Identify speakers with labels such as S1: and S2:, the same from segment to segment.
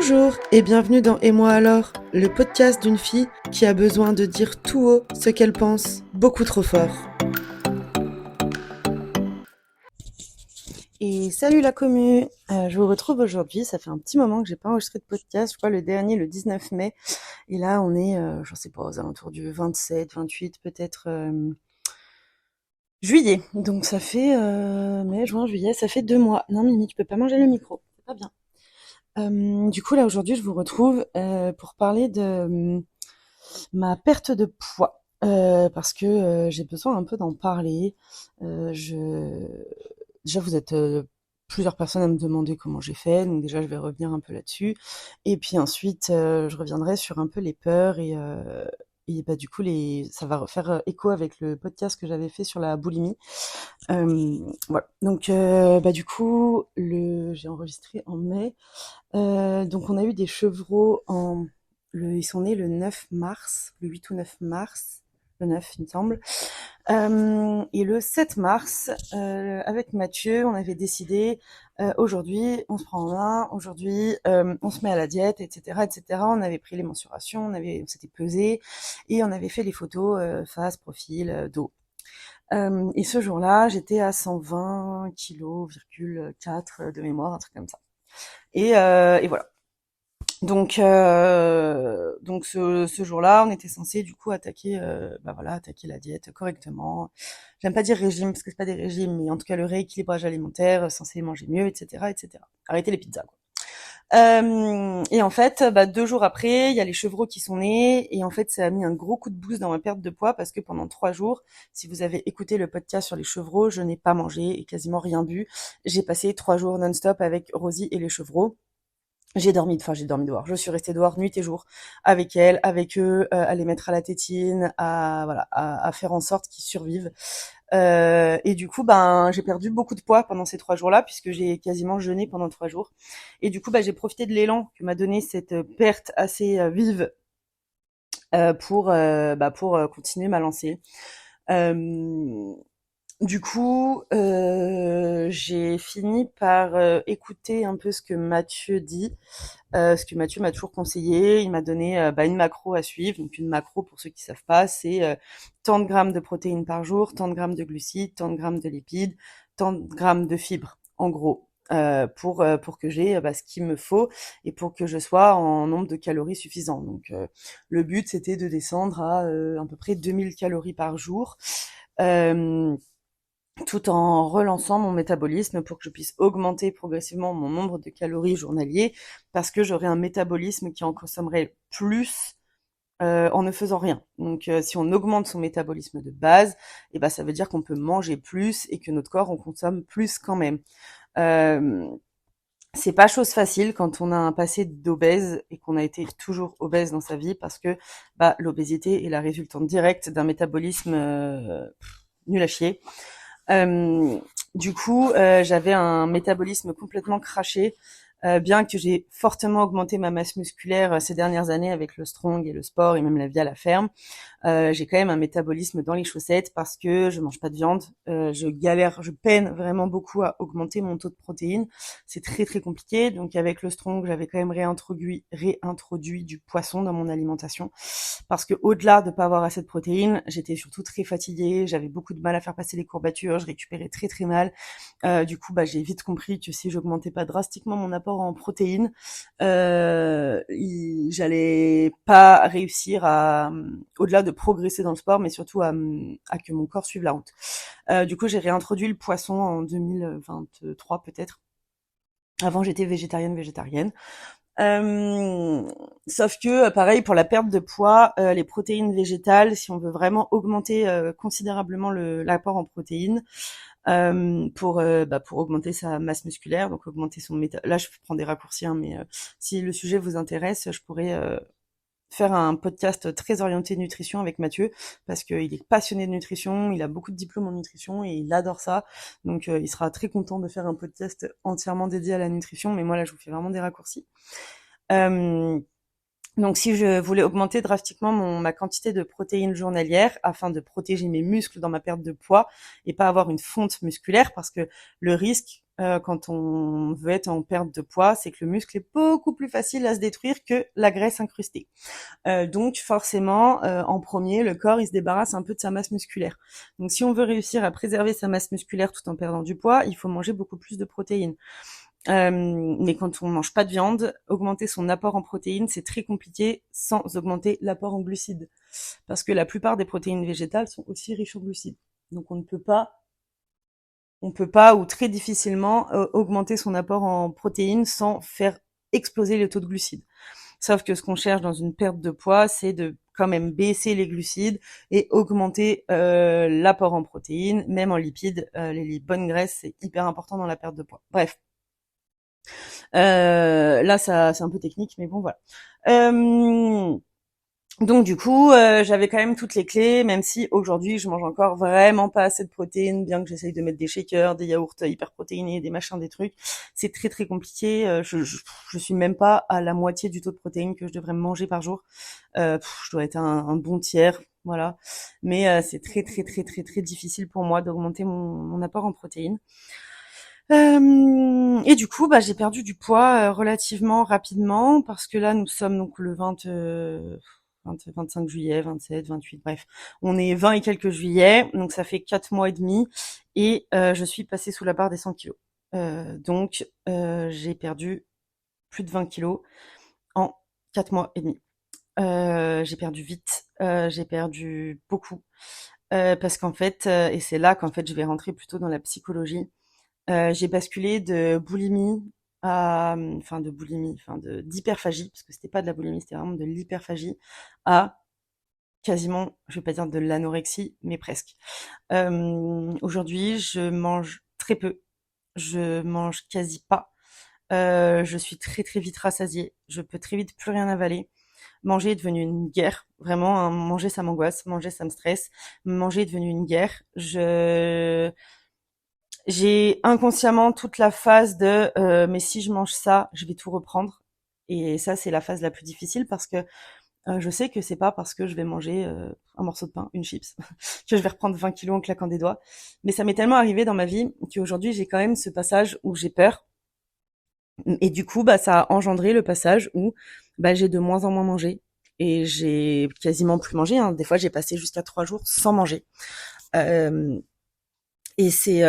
S1: Bonjour et bienvenue dans Et moi alors, le podcast d'une fille qui a besoin de dire tout haut ce qu'elle pense, beaucoup trop fort. Et salut la commu, je vous retrouve aujourd'hui, ça fait un petit moment que j'ai pas enregistré de podcast, je crois le dernier le 19 mai, et là on est, je sais pas, aux alentours du 27, 28 peut-être juillet, donc ça fait mai, juin, juillet, ça fait 2 mois. Non Mimi, tu peux pas manger le micro, c'est pas bien. Du coup là aujourd'hui je vous retrouve pour parler de ma perte de poids. Parce que j'ai besoin un peu d'en parler. Je... Déjà, vous êtes plusieurs personnes à me demander comment j'ai fait, donc déjà, je vais revenir un peu là-dessus. Et puis ensuite, je reviendrai sur un peu les peurs et bah, du coup, ça va refaire écho avec le podcast que j'avais fait sur la boulimie. Voilà. Donc, bah, du coup, j'ai enregistré en mai. Donc, on a eu des chevreaux ils sont nés le 9 mars, le 8 ou 9 mars, le 9 il me semble. Et le 7 mars, avec Mathieu, on avait décidé, aujourd'hui, on se prend en main, aujourd'hui, on se met à la diète, etc., etc. On avait pris les mensurations, on s'était pesé et on avait fait les photos face, profil, dos. Et ce jour-là, j'étais à 120 kg, 4 de mémoire, un truc comme ça. Et voilà. Donc ce jour-là, on était censé du coup attaquer, attaquer la diète correctement. J'aime pas dire régime parce que c'est pas des régimes, mais en tout cas le rééquilibrage alimentaire, censé manger mieux, etc., etc. Arrêter les pizzas, quoi. Et en fait, 2 jours après, il y a les chevreaux qui sont nés, et en fait, ça a mis un gros coup de boost dans ma perte de poids parce que pendant 3 jours, si vous avez écouté le podcast sur les chevreaux, je n'ai pas mangé et quasiment rien bu. J'ai passé 3 jours non-stop avec Rosie et les chevreaux. J'ai dormi dehors. Je suis restée dehors nuit et jour avec elle, avec eux, à les mettre à la tétine, à faire en sorte qu'ils survivent. Et du coup, j'ai perdu beaucoup de poids pendant ces 3 jours-là puisque j'ai quasiment jeûné pendant 3 jours. Et du coup, j'ai profité de l'élan que m'a donné cette perte assez vive pour continuer ma lancée. Euh, du coup, j'ai fini par écouter un peu ce que Mathieu dit. Ce que Mathieu m'a toujours conseillé, il m'a donné une macro à suivre. Donc une macro, pour ceux qui savent pas, c'est tant de grammes de protéines par jour, tant de grammes de glucides, tant de grammes de lipides, tant de grammes de fibres, en gros, pour que j'ai ce qu'il me faut et pour que je sois en nombre de calories suffisant. Donc le but, c'était de descendre à peu près 2000 calories par jour. Euh, Tout en relançant mon métabolisme pour que je puisse augmenter progressivement mon nombre de calories journaliers, parce que j'aurais un métabolisme qui en consommerait plus en ne faisant rien. Donc si on augmente son métabolisme de base, ça veut dire qu'on peut manger plus et que notre corps en consomme plus quand même. Euh, c'est pas chose facile quand on a un passé d'obèse et qu'on a été toujours obèse dans sa vie, parce que l'obésité est la résultante directe d'un métabolisme nul à chier. Du coup, j'avais un métabolisme complètement craché, bien que j'ai fortement augmenté ma masse musculaire ces dernières années avec le strong et le sport et même la vie à la ferme. J'ai quand même un métabolisme dans les chaussettes parce que je mange pas de viande. Je peine vraiment beaucoup à augmenter mon taux de protéines. C'est très très compliqué. Donc avec le strong, j'avais quand même réintroduit du poisson dans mon alimentation, parce que au-delà de pas avoir assez de protéines, j'étais surtout très fatiguée. J'avais beaucoup de mal à faire passer les courbatures. Je récupérais très très mal. Du coup, j'ai vite compris que si j'augmentais pas drastiquement mon apport en protéines, j'allais pas réussir au-delà de progresser dans le sport, mais surtout à que mon corps suive la route. Du coup, j'ai réintroduit le poisson en 2023 peut-être. Avant, j'étais végétarienne. Sauf que, pareil, pour la perte de poids, les protéines végétales, si on veut vraiment augmenter considérablement l'apport en protéines, pour augmenter sa masse musculaire, donc augmenter son Là, je prends des raccourcis, hein, mais si le sujet vous intéresse, je pourrais faire un podcast très orienté nutrition avec Mathieu, parce qu'il est passionné de nutrition, il a beaucoup de diplômes en nutrition et il adore ça. Donc il sera très content de faire un podcast entièrement dédié à la nutrition, mais moi là je vous fais vraiment des raccourcis. Euh, donc si je voulais augmenter drastiquement ma quantité de protéines journalières afin de protéger mes muscles dans ma perte de poids et pas avoir une fonte musculaire, parce que le risque quand on veut être en perte de poids, c'est que le muscle est beaucoup plus facile à se détruire que la graisse incrustée. Donc forcément, en premier, le corps il se débarrasse un peu de sa masse musculaire. Donc si on veut réussir à préserver sa masse musculaire tout en perdant du poids, il faut manger beaucoup plus de protéines. Mais quand on mange pas de viande, augmenter son apport en protéines, c'est très compliqué sans augmenter l'apport en glucides. Parce que la plupart des protéines végétales sont aussi riches en glucides. Donc on peut pas ou très difficilement augmenter son apport en protéines sans faire exploser le taux de glucides. Sauf que ce qu'on cherche dans une perte de poids, c'est de quand même baisser les glucides et augmenter l'apport en protéines, même en lipides. Les bonnes graisses, c'est hyper important dans la perte de poids. Bref, là, ça, c'est un peu technique, mais bon, voilà. Euh, donc du coup, j'avais quand même toutes les clés, même si aujourd'hui je mange encore vraiment pas assez de protéines, bien que j'essaye de mettre des shakers, des yaourts hyper protéinés, des machins, des trucs. C'est très très compliqué. Je suis même pas à la moitié du taux de protéines que je devrais manger par jour. Je dois être un bon tiers, voilà. Mais c'est très très très très très difficile pour moi d'augmenter mon apport en protéines. Et du coup, bah, j'ai perdu du poids relativement rapidement parce que là, nous sommes donc le 25 juillet, 27, 28, bref. On est 20 et quelques juillet, donc ça fait 4 mois et demi et je suis passée sous la barre des 100 kilos. Donc, j'ai perdu plus de 20 kilos en 4 mois et demi. J'ai perdu vite, j'ai perdu beaucoup parce qu'en fait, et c'est là qu'en fait je vais rentrer plutôt dans la psychologie. J'ai basculé de boulimie enfin de boulimie, enfin d'hyperphagie, parce que c'était pas de la boulimie, c'était vraiment de l'hyperphagie, à quasiment, je vais pas dire de l'anorexie, mais presque. Aujourd'hui, je mange très peu, je mange quasi pas. Je suis très très vite rassasiée, je peux très vite plus rien avaler. Manger est devenu une guerre, vraiment, hein, manger ça m'angoisse, manger ça me stresse, manger est devenu une guerre. J'ai inconsciemment toute la phase de mais si je mange ça, je vais tout reprendre. Et ça, c'est la phase la plus difficile parce que je sais que c'est pas parce que je vais manger un morceau de pain, une chips, que je vais reprendre 20 kilos en claquant des doigts. Mais ça m'est tellement arrivé dans ma vie qu'aujourd'hui, j'ai quand même ce passage où j'ai peur. Et du coup, bah, ça a engendré le passage où bah, j'ai de moins en moins mangé. Et j'ai quasiment plus mangé, hein. Des fois, j'ai passé jusqu'à 3 jours sans manger. Euh, et c'est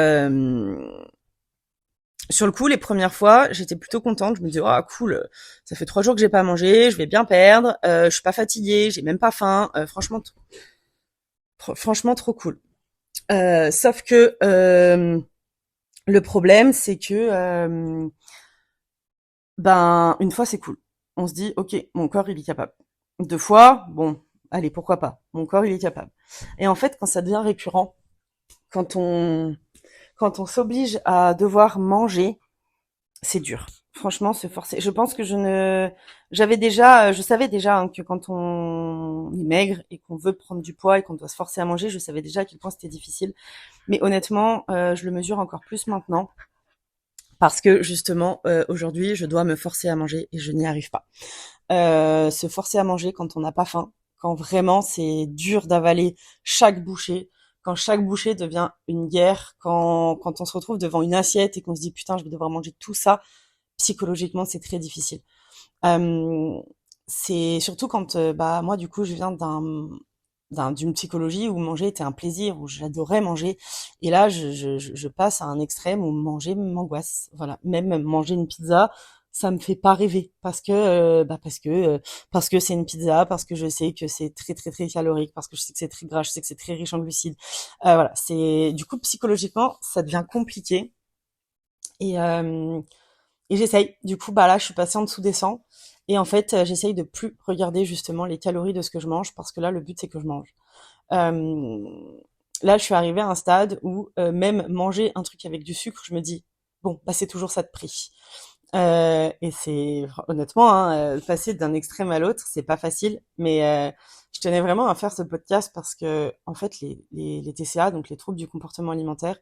S1: sur le coup, les premières fois, j'étais plutôt contente. Je me disais, ah cool, ça fait 3 jours que j'ai pas mangé, je vais bien perdre. Je suis pas fatiguée, j'ai même pas faim. Franchement, franchement, trop cool. Sauf que le problème, c'est que ben une fois c'est cool. On se dit, ok, mon corps il est capable. 2 fois, bon, allez, pourquoi pas. Mon corps il est capable. Et en fait, quand ça devient récurrent, quand on quand on s'oblige à devoir manger, c'est dur. Franchement, se forcer. Je pense que je savais déjà hein, que quand on est maigre et qu'on veut prendre du poids et qu'on doit se forcer à manger, je savais déjà à quel point c'était difficile. Mais honnêtement, je le mesure encore plus maintenant parce que justement, aujourd'hui, je dois me forcer à manger et je n'y arrive pas. Se forcer à manger quand on n'a pas faim, quand vraiment c'est dur d'avaler chaque bouchée, quand chaque bouchée devient une guerre, quand on se retrouve devant une assiette et qu'on se dit putain, je vais devoir manger tout ça, psychologiquement, c'est très difficile. Euh, c'est surtout quand, bah, moi, du coup, je viens d'une psychologie où manger était un plaisir, où j'adorais manger. Et là, je passe à un extrême où manger m'angoisse. Voilà. Même manger une pizza, ça me fait pas rêver parce que c'est une pizza, parce que je sais que c'est très très très calorique, parce que je sais que c'est très gras, je sais que c'est très riche en glucides. Voilà. C'est du coup psychologiquement, ça devient compliqué. Et et j'essaye. Du coup, bah là, je suis passée en dessous des 100. Et en fait, j'essaye de plus regarder justement les calories de ce que je mange parce que là, le but, c'est que je mange. Euh, Là, je suis arrivée à un stade où même manger un truc avec du sucre, je me dis, bon, bah c'est toujours ça de prix. Et c'est honnêtement, hein, passer d'un extrême à l'autre, c'est pas facile. Mais je tenais vraiment à faire ce podcast parce que, en fait, les TCA, donc les troubles du comportement alimentaire,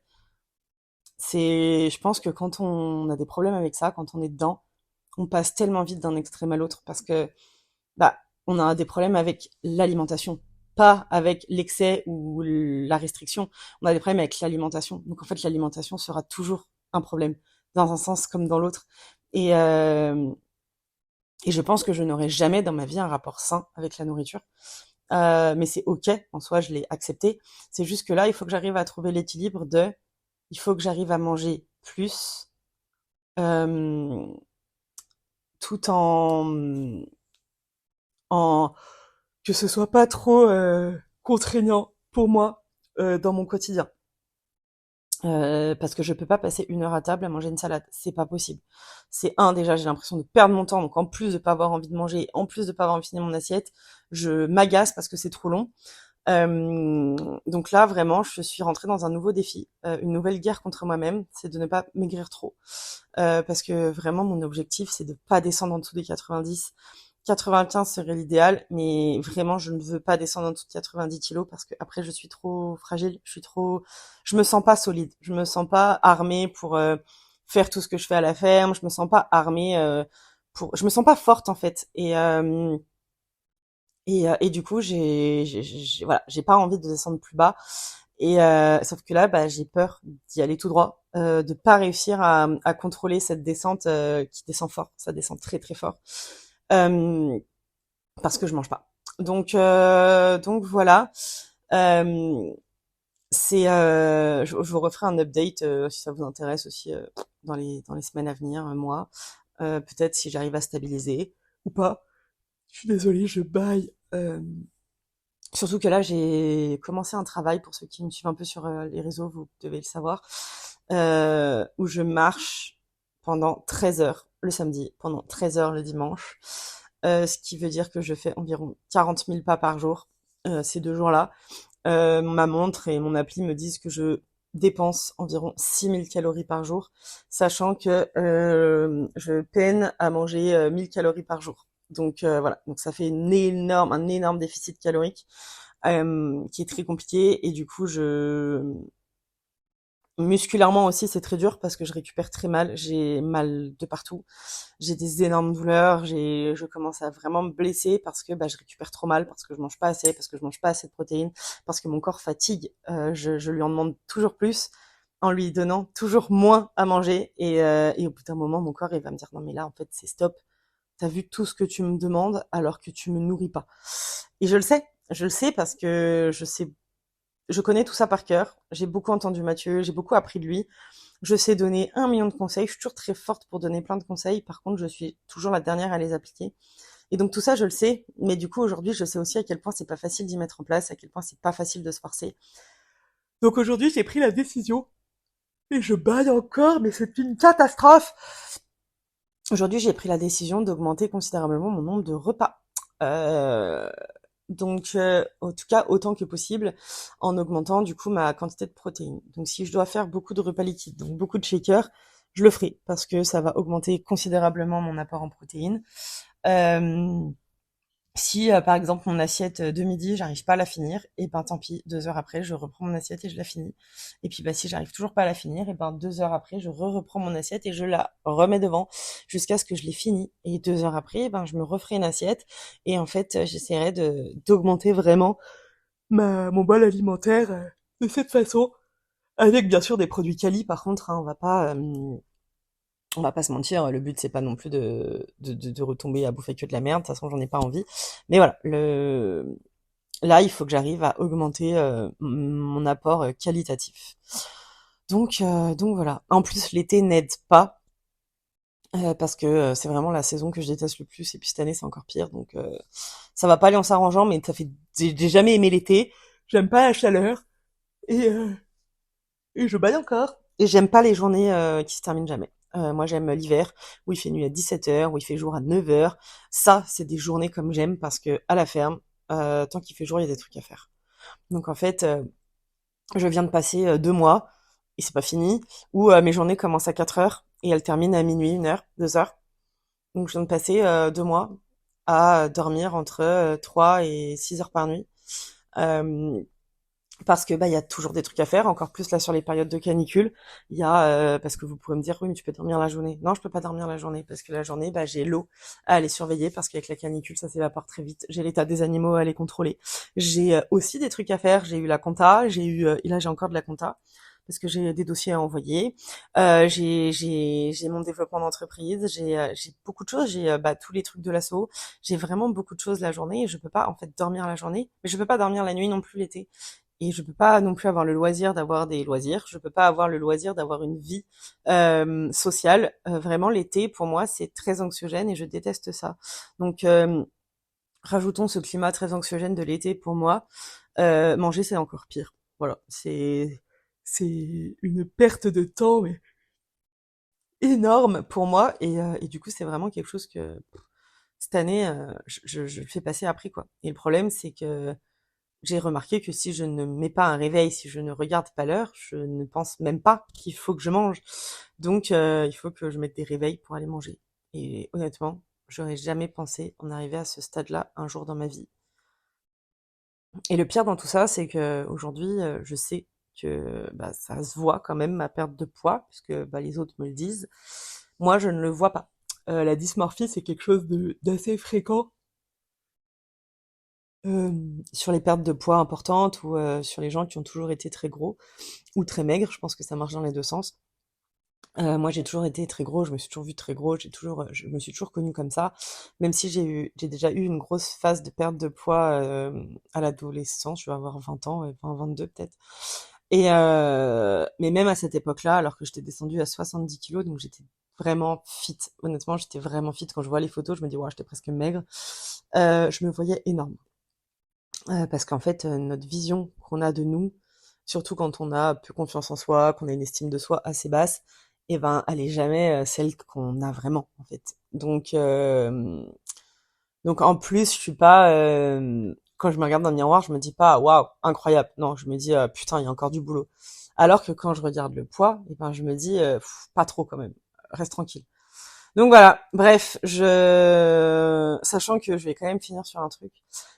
S1: je pense que quand on a des problèmes avec ça, quand on est dedans, on passe tellement vite d'un extrême à l'autre parce que bah on a des problèmes avec l'alimentation, pas avec l'excès ou la restriction. On a des problèmes avec l'alimentation. Donc en fait l'alimentation sera toujours un problème. dans un sens comme dans l'autre. Et, euh, et je pense que je n'aurai jamais dans ma vie un rapport sain avec la nourriture. Mais c'est ok, en soi, je l'ai accepté. C'est juste que là, il faut que j'arrive à trouver l'équilibre il faut que j'arrive à manger plus, euh, tout en, que ce soit pas trop contraignant pour moi dans mon quotidien. Parce que je peux pas passer 1 heure à table à manger une salade, c'est pas possible. C'est déjà j'ai l'impression de perdre mon temps, donc en plus de pas avoir envie de manger, en plus de pas avoir envie de finir mon assiette, je m'agace parce que c'est trop long. Donc là vraiment, je suis rentrée dans un nouveau défi, une nouvelle guerre contre moi-même, c'est de ne pas maigrir trop. Parce que vraiment mon objectif c'est de pas descendre en dessous des 90. 95 serait l'idéal, mais vraiment je ne veux pas descendre en dessous de 90 kilos parce que après je suis trop fragile, je me sens pas solide, je me sens pas armée pour faire tout ce que je fais à la ferme, je me sens pas armée je me sens pas forte en fait. Et du coup voilà, j'ai pas envie de descendre plus bas. Sauf que là, bah, j'ai peur d'y aller tout droit, de pas réussir à contrôler cette descente qui descend fort, ça descend très très fort. Euh, Parce que je mange pas. Donc voilà. Euh, je vous referai un update si ça vous intéresse aussi dans les semaines à venir, moi. Peut-être si j'arrive à stabiliser ou pas. Je suis désolée, je baille. Surtout que là, j'ai commencé un travail, pour ceux qui me suivent un peu sur les réseaux, vous devez le savoir, où je marche pendant 13 heures le samedi, pendant 13 heures le dimanche, ce qui veut dire que je fais environ 40 000 pas par jour ces 2 jours-là. Ma montre et mon appli me disent que je dépense environ 6 000 calories par jour, sachant que je peine à manger 1 000 calories par jour. Donc voilà, donc ça fait un énorme déficit calorique qui est très compliqué et du coup musculairement aussi c'est très dur parce que je récupère très mal, j'ai mal de partout, j'ai des énormes douleurs, je commence à vraiment me blesser parce que bah, je récupère trop mal, parce que je mange pas assez, parce que je mange pas assez de protéines, parce que mon corps fatigue, je lui en demande toujours plus en lui donnant toujours moins à manger et au bout d'un moment mon corps il va me dire non mais là en fait c'est stop, t'as vu tout ce que tu me demandes alors que tu me nourris pas. Et je le sais parce que je connais tout ça par cœur. J'ai beaucoup entendu Mathieu, j'ai beaucoup appris de lui. Je sais donner 1 million de conseils. Je suis toujours très forte pour donner plein de conseils. Par contre, je suis toujours la dernière à les appliquer. Et donc tout ça, je le sais. Mais du coup, aujourd'hui, je sais aussi à quel point c'est pas facile d'y mettre en place, à quel point c'est pas facile de se forcer. Donc aujourd'hui, j'ai pris la décision. Et je baille encore, mais c'est une catastrophe. Aujourd'hui, j'ai pris la décision d'augmenter considérablement mon nombre de repas. Euh, en tout cas, autant que possible, en augmentant du coup ma quantité de protéines. Donc, si je dois faire beaucoup de repas liquides, donc beaucoup de shakers, je le ferai parce que ça va augmenter considérablement mon apport en protéines. Euh, Si par exemple mon assiette de midi, j'arrive pas à la finir, et ben tant pis, 2 heures après, je reprends mon assiette et je la finis. Et puis bah si j'arrive toujours pas à la finir, et ben 2 heures après, je reprends mon assiette et je la remets devant jusqu'à ce que je l'ai finie. Et 2 heures après, ben je me referai une assiette et en fait j'essaierai de d'augmenter vraiment mon bol alimentaire de cette façon, avec bien sûr des produits quali. Par contre, hein, on va pas se mentir, le but c'est pas non plus de retomber à bouffer que de la merde, de toute façon j'en ai pas envie. Mais voilà, là il faut que j'arrive à augmenter mon apport qualitatif. Donc voilà. En plus l'été n'aide pas, parce que c'est vraiment la saison que je déteste le plus, et puis cette année c'est encore pire, donc ça va pas aller en s'arrangeant, mais j'ai jamais aimé l'été, j'aime pas la chaleur, et, euh, et je baille encore. Et j'aime pas les journées qui se terminent jamais. Moi, j'aime l'hiver, où il fait nuit à 17 heures, où il fait jour à 9 heures. Ça, c'est des journées comme j'aime parce que à la ferme, tant qu'il fait jour, il y a des trucs à faire. Donc en fait, je viens de passer 2 mois, et c'est pas fini, où mes journées commencent à 4 heures et elles terminent à minuit, 1 heure, 2 heures. Donc je viens de passer 2 mois à dormir entre 3 et 6 heures par nuit. Euh, Parce que bah il y a toujours des trucs à faire, encore plus là sur les périodes de canicule. Il y a parce que vous pouvez me dire oui mais tu peux dormir la journée. Non, je peux pas dormir la journée parce que la journée bah j'ai l'eau à aller surveiller parce qu'avec la canicule ça s'évapore très vite. J'ai l'état des animaux à aller contrôler. J'ai aussi des trucs à faire. J'ai eu la compta, et là j'ai encore de la compta parce que j'ai des dossiers à envoyer. J'ai mon développement d'entreprise, j'ai beaucoup de choses. J'ai tous les trucs de l'asso. J'ai vraiment beaucoup de choses la journée et je peux pas en fait dormir la journée, mais je peux pas dormir la nuit non plus l'été. Et je peux pas non plus avoir le loisir d'avoir des loisirs. Je peux pas avoir le loisir d'avoir une vie sociale. Vraiment, l'été pour moi c'est très anxiogène et je déteste ça. Donc rajoutons ce climat très anxiogène de l'été pour moi. Manger c'est encore pire. Voilà, c'est une perte de temps mais énorme pour moi et du coup c'est vraiment quelque chose que cette année je fais passer après quoi. Et le problème c'est que j'ai remarqué que si je ne mets pas un réveil, si je ne regarde pas l'heure, je ne pense même pas qu'il faut que je mange. Donc, il faut que je mette des réveils pour aller manger. Et honnêtement, j'aurais jamais pensé en arriver à ce stade-là un jour dans ma vie. Et le pire dans tout ça, c'est que aujourd'hui, je sais que ça se voit quand même ma perte de poids, puisque les autres me le disent. Moi, je ne le vois pas. La dysmorphie, c'est quelque chose d'assez fréquent sur les pertes de poids importantes ou sur les gens qui ont toujours été très gros ou très maigres. Je pense que ça marche dans les deux sens. Moi, j'ai toujours été très gros, je me suis toujours vue très gros, je me suis toujours connue comme ça, même si j'ai déjà eu une grosse phase de perte de poids à l'adolescence, je vais avoir 20 ans, 20, 22 peut-être. Mais même à cette époque-là, alors que j'étais descendue à 70 kilos, donc j'étais vraiment fit. Honnêtement, j'étais vraiment fit. Quand je vois les photos, je me dis, ouais, j'étais presque maigre. Je me voyais énorme. Parce qu'en fait, notre vision qu'on a de nous, surtout quand on a peu confiance en soi, qu'on a une estime de soi assez basse, et ben, elle est jamais celle qu'on a vraiment, en fait. Donc en plus, je suis pas, quand je me regarde dans le miroir, je me dis pas, waouh, incroyable. Non, je me dis, putain, il y a encore du boulot. Alors que quand je regarde le poids, et ben, je me dis, pas trop quand même. Reste tranquille. Donc voilà, bref, sachant que je vais quand même finir sur un truc,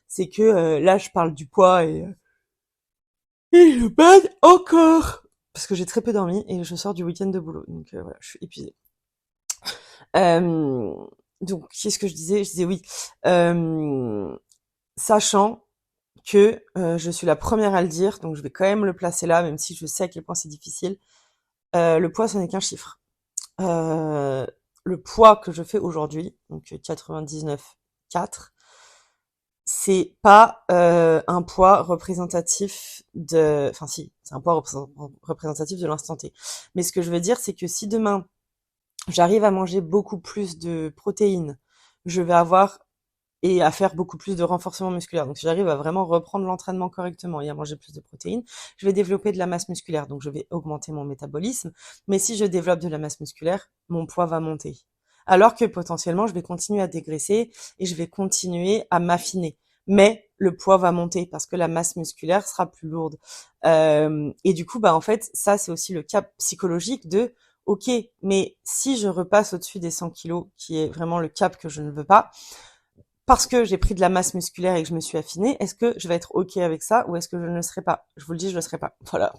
S1: c'est que là je parle du poids et je bade encore parce que j'ai très peu dormi et je sors du week-end de boulot, donc voilà, je suis épuisée. Euh, donc qu'est-ce que je disais? Je disais oui, euh, sachant que je suis la première à le dire, donc je vais quand même le placer là, même si je sais à quel point c'est difficile. Le poids, ce n'est qu'un chiffre. Euh, le poids que je fais aujourd'hui, donc 99,4, c'est pas un poids représentatif de... Enfin si, c'est un poids représentatif de l'instant T. Mais ce que je veux dire, c'est que si demain, j'arrive à manger beaucoup plus de protéines, je vais avoir et à faire beaucoup plus de renforcement musculaire. Donc si j'arrive à vraiment reprendre l'entraînement correctement et à manger plus de protéines, je vais développer de la masse musculaire, donc je vais augmenter mon métabolisme. Mais si je développe de la masse musculaire, mon poids va monter. Alors que potentiellement, je vais continuer à dégraisser et je vais continuer à m'affiner. Mais le poids va monter parce que la masse musculaire sera plus lourde. Et du coup, en fait, ça, c'est aussi le cap psychologique de OK, mais si je repasse au-dessus des 100 kilos, qui est vraiment le cap que je ne veux pas, parce que j'ai pris de la masse musculaire et que je me suis affinée, est-ce que je vais être OK avec ça ou est-ce que je ne le serai pas? Je vous le dis, je le serai pas. Voilà.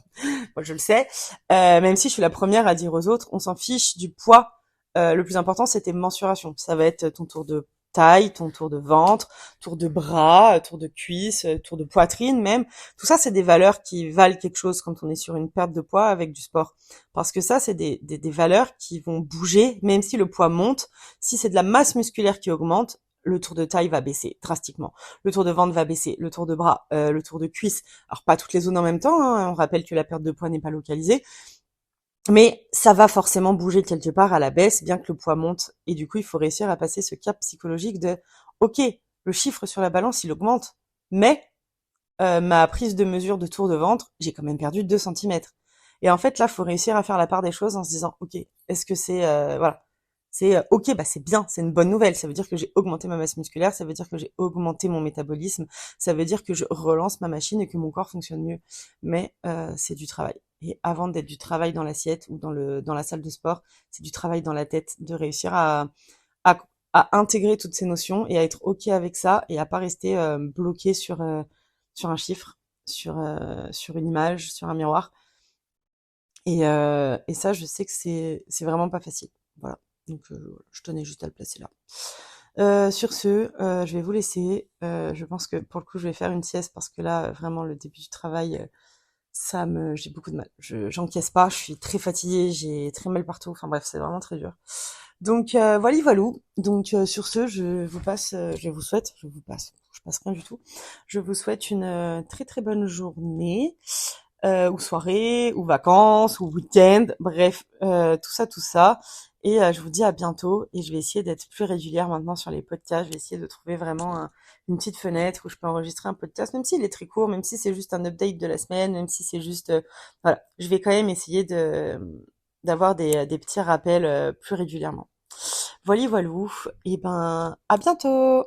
S1: Moi, je le sais. Même si je suis la première à dire aux autres, on s'en fiche du poids. Le plus important, c'est tes mensurations. Ça va être ton tour de taille, ton tour de ventre, tour de bras, tour de cuisse, tour de poitrine même. Tout ça, c'est des valeurs qui valent quelque chose quand on est sur une perte de poids avec du sport. Parce que ça, c'est des valeurs qui vont bouger, même si le poids monte. Si c'est de la masse musculaire qui augmente, le tour de taille va baisser drastiquement. Le tour de ventre va baisser, le tour de bras, le tour de cuisse. Alors pas toutes les zones en même temps, hein. On rappelle que la perte de poids n'est pas localisée, mais ça va forcément bouger quelque part à la baisse, bien que le poids monte. Et du coup, il faut réussir à passer ce cap psychologique de OK, le chiffre sur la balance, il augmente, mais ma prise de mesure de tour de ventre, j'ai quand même perdu 2 centimètres. Et en fait, là, faut réussir à faire la part des choses en se disant, OK, est-ce que c'est, voilà, c'est OK, c'est bien, c'est une bonne nouvelle. Ça veut dire que j'ai augmenté ma masse musculaire, ça veut dire que j'ai augmenté mon métabolisme, ça veut dire que je relance ma machine et que mon corps fonctionne mieux. Mais c'est du travail. Et avant d'être du travail dans l'assiette ou dans la salle de sport, c'est du travail dans la tête, de réussir à, à intégrer toutes ces notions et à être OK avec ça et à pas rester bloqué sur un chiffre, sur une image, sur un miroir. Et ça, je sais que c'est vraiment pas facile. Voilà. Donc, je tenais juste à le placer là. Sur ce, je vais vous laisser. Je pense que pour le coup, je vais faire une sieste parce que là, vraiment, le début du travail, j'ai beaucoup de mal. J'encaisse pas, je suis très fatiguée, j'ai très mal partout. Enfin bref, c'est vraiment très dur. Donc voilà, voilou. Donc sur ce, je vous passe, je passe rien du tout. Je vous souhaite une très très bonne journée, ou soirée, ou vacances, ou week-end, bref, tout ça. Et je vous dis à bientôt. Et je vais essayer d'être plus régulière maintenant sur les podcasts. Je vais essayer de trouver vraiment une petite fenêtre où je peux enregistrer un podcast, même s'il est très court, même si c'est juste un update de la semaine, même si c'est juste, voilà, je vais quand même essayer de d'avoir des petits rappels plus régulièrement. Voilà, voilou. Et ben, à bientôt!